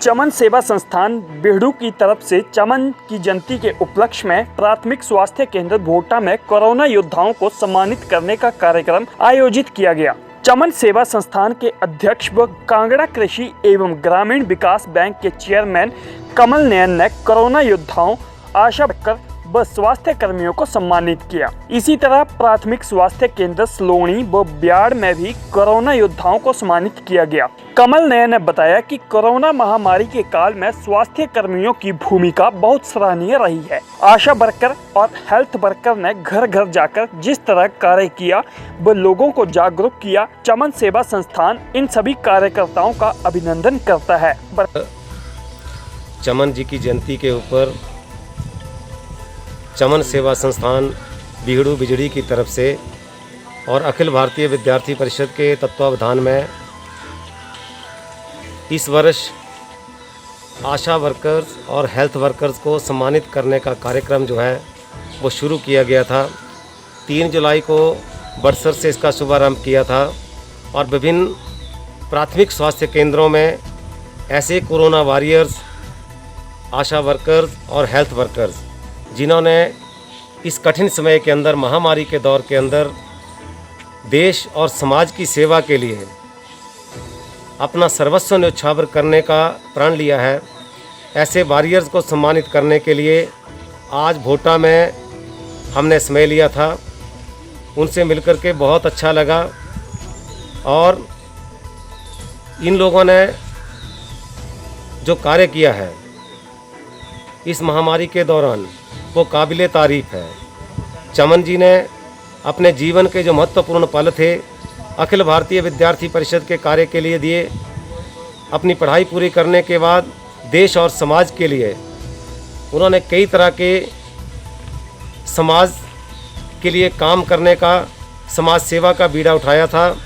चमन सेवा संस्थान बीहड़ू की तरफ से चमन की जयंती के उपलक्ष्य में प्राथमिक स्वास्थ्य केंद्र भोटा में कोरोना योद्धाओं को सम्मानित करने का कार्यक्रम आयोजित किया गया। चमन सेवा संस्थान के अध्यक्ष व कांगड़ा कृषि एवं ग्रामीण विकास बैंक के चेयरमैन कमल नयन ने कोरोना योद्धाओं, आशा वर्कर व स्वास्थ्य कर्मियों को सम्मानित किया। इसी तरह प्राथमिक स्वास्थ्य केंद्र सलोनी व ब्याड़ में भी कोरोना योद्धाओं को सम्मानित किया गया। कमल नयन ने बताया कि कोरोना महामारी के काल में स्वास्थ्य कर्मियों की भूमिका बहुत सराहनीय रही है। आशा वर्कर और हेल्थ वर्कर ने घर घर जाकर जिस तरह कार्य किया व लोगों को जागरूक किया, चमन सेवा संस्थान इन सभी कार्यकर्ताओं का अभिनंदन करता है। चमन जी की जयंती के ऊपर चमन सेवा संस्थान बीहड़ू बिजड़ी की तरफ से और अखिल भारतीय विद्यार्थी परिषद के तत्वावधान में इस वर्ष आशा वर्कर्स और हेल्थ वर्कर्स को सम्मानित करने का कार्यक्रम जो है वो शुरू किया गया था। 3 जुलाई को बड़सर से इसका शुभारंभ किया था और विभिन्न प्राथमिक स्वास्थ्य केंद्रों में ऐसे कोरोना वॉरियर्स, आशा वर्कर्स और हेल्थ वर्कर्स जिन्होंने इस कठिन समय के अंदर, महामारी के दौर के अंदर देश और समाज की सेवा के लिए अपना सर्वस्व न्यौछावर करने का प्रण लिया है, ऐसे वॉरियर्स को सम्मानित करने के लिए आज भोटा में हमने समय लिया था। उनसे मिलकर के बहुत अच्छा लगा और इन लोगों ने जो कार्य किया है इस महामारी के दौरान वो काबिले तारीफ़ है। चमन जी ने अपने जीवन के जो महत्वपूर्ण पल थे अखिल भारतीय विद्यार्थी परिषद के कार्य के लिए दिए। अपनी पढ़ाई पूरी करने के बाद देश और समाज के लिए उन्होंने कई तरह के समाज के लिए काम करने का, समाज सेवा का बीड़ा उठाया था,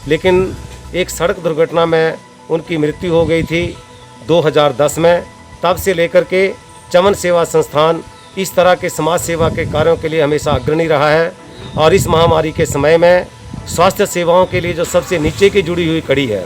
लेकिन एक सड़क दुर्घटना में उनकी मृत्यु हो गई थी 2010 में। तब से लेकर के चमन सेवा संस्थान इस तरह के समाज सेवा के कार्यों के लिए हमेशा अग्रणी रहा है और इस महामारी के समय में स्वास्थ्य सेवाओं के लिए जो सबसे नीचे की जुड़ी हुई कड़ी है,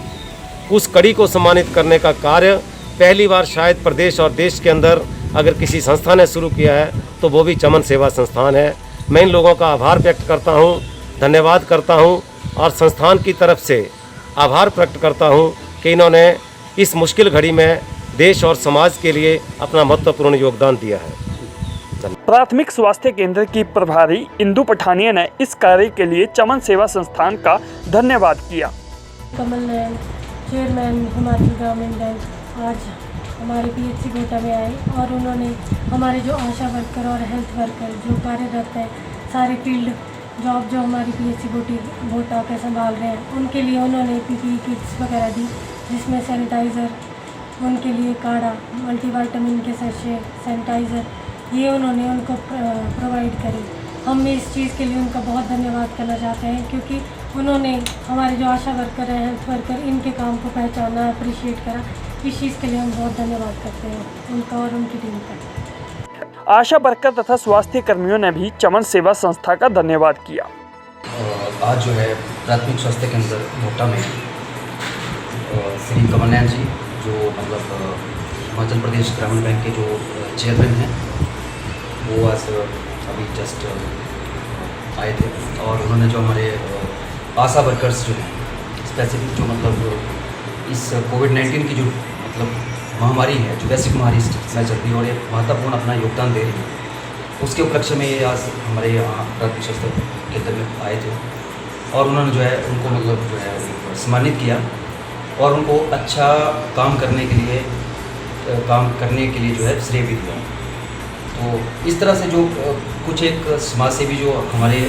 उस कड़ी को सम्मानित करने का कार्य पहली बार शायद प्रदेश और देश के अंदर अगर किसी संस्था ने शुरू किया है तो वो भी चमन सेवा संस्थान है। मैं इन लोगों का आभार व्यक्त करता हूँ, धन्यवाद करता हूँ और संस्थान की तरफ से आभार प्रकट करता हूँ कि इन्होंने इस मुश्किल घड़ी में देश और समाज के लिए अपना महत्वपूर्ण योगदान दिया है। प्राथमिक स्वास्थ्य केंद्र की प्रभारी इंदु पठानिया ने इस कार्य के लिए चमन सेवा संस्थान का धन्यवाद किया। कमल नयन, चेयरमैन हिमाचल ग्रामीण बैंक, आज हमारे पीएचसी भोटा में आए और उन्होंने हमारे जो आशा वर्कर और हेल्थ वर्कर जो कार्यरत है, सारे फील्ड जॉब जो हमारी पीएचसी भोटा पे संभाल रहे हैं, उनके लिए उन्होंने पीपीई किट्स वगैरह दी, जिसमें सैनिटाइज़र, उनके लिए काढ़ा, मल्टीविटामिन के सैशे, सैनिटाइज़र, ये उन्होंने उनको प्रोवाइड करे। हम इस चीज़ के लिए उनका बहुत धन्यवाद करना चाहते हैं क्योंकि उन्होंने हमारे जो आशा वर्कर हैं, हेल्थ वर्कर, इनके काम को पहचाना, अप्रिशिएट करा। इस चीज़ के लिए हम बहुत धन्यवाद करते हैं उनका और उनकी टीम का। आशा वर्कर तथा स्वास्थ्य कर्मियों ने भी चमन सेवा संस्था का धन्यवाद किया। आज जो है प्राथमिक स्वास्थ्य केंद्र भोटा में श्री कमल नयन जी जो मतलब हिमाचल प्रदेश ग्रामीण बैंक के जो चेयरमैन हैं, वो आज अभी जस्ट आए थे और उन्होंने जो हमारे आशा वर्कर्स जो हैं स्पेसिफिक जो मतलब इस कोविड-19 की जो मतलब महामारी है, जो वैश्विक महामारी में चल रही है और ये महत्वपूर्ण अपना योगदान दे रही है, उसके उपलक्ष्य में ये आज हमारे यहाँ प्राथमिक स्वास्थ्य केंद्र में आए थे और उन्होंने जो है उनको मतलब जो है सम्मानित किया और उनको अच्छा काम करने के लिए जो है श्रेय भी दिया। तो इस तरह से जो कुछ एक समाज सेवी जो हमारे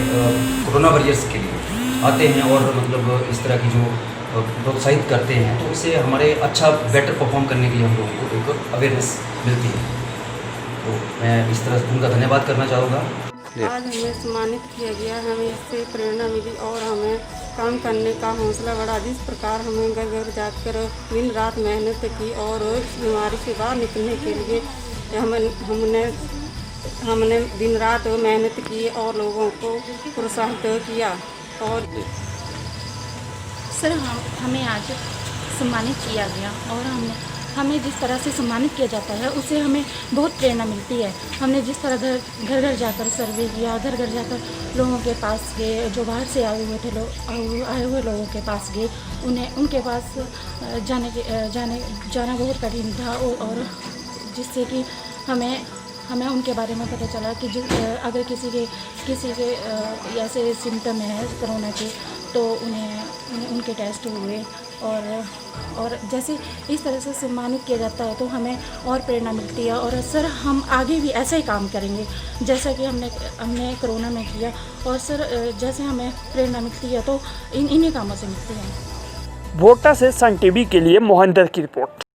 कोरोना वॉरियर्स के लिए आते हैं और मतलब इस तरह की जो प्रोत्साहित करते हैं, तो इससे हमारे अच्छा बेटर परफॉर्म करने के लिए हम लोगों को एक अवेयरनेस मिलती है। तो मैं इस तरह उनका धन्यवाद करना चाहूँगा। आज हमें सम्मानित किया गया, हमें इससे प्रेरणा मिली और हमें काम करने का हौसला बढ़ा। जिस प्रकार हमें घर घर जाकर दिन रात मेहनत की और बीमारी से बाहर निकलने के लिए हमने दिन रात मेहनत की और लोगों को प्रोत्साहित किया। और सर हमें आज सम्मानित किया गया और हमें जिस तरह से सम्मानित किया जाता है उससे हमें बहुत प्रेरणा मिलती है। हमने जिस तरह घर घर जाकर सर्वे किया, घर घर जाकर लोगों के पास गए, जो बाहर से आए हुए थे आए हुए लोगों के पास गए, उनके पास जाना बहुत कठिन था और जिससे कि हमें उनके बारे में पता चला कि अगर किसी के ऐसे सिम्टम है कोरोना के तो उन्हें उनके टेस्ट हुए और जैसे इस तरह से सम्मानित किया जाता है तो हमें और प्रेरणा मिलती है। और सर हम आगे भी ऐसा ही काम करेंगे जैसा कि हमने कोरोना में किया। और सर जैसे हमें प्रेरणा मिलती है तो इन्हीं कामों से मिलती है। भोटा से सन टीवी के लिए मोहन दर की रिपोर्ट।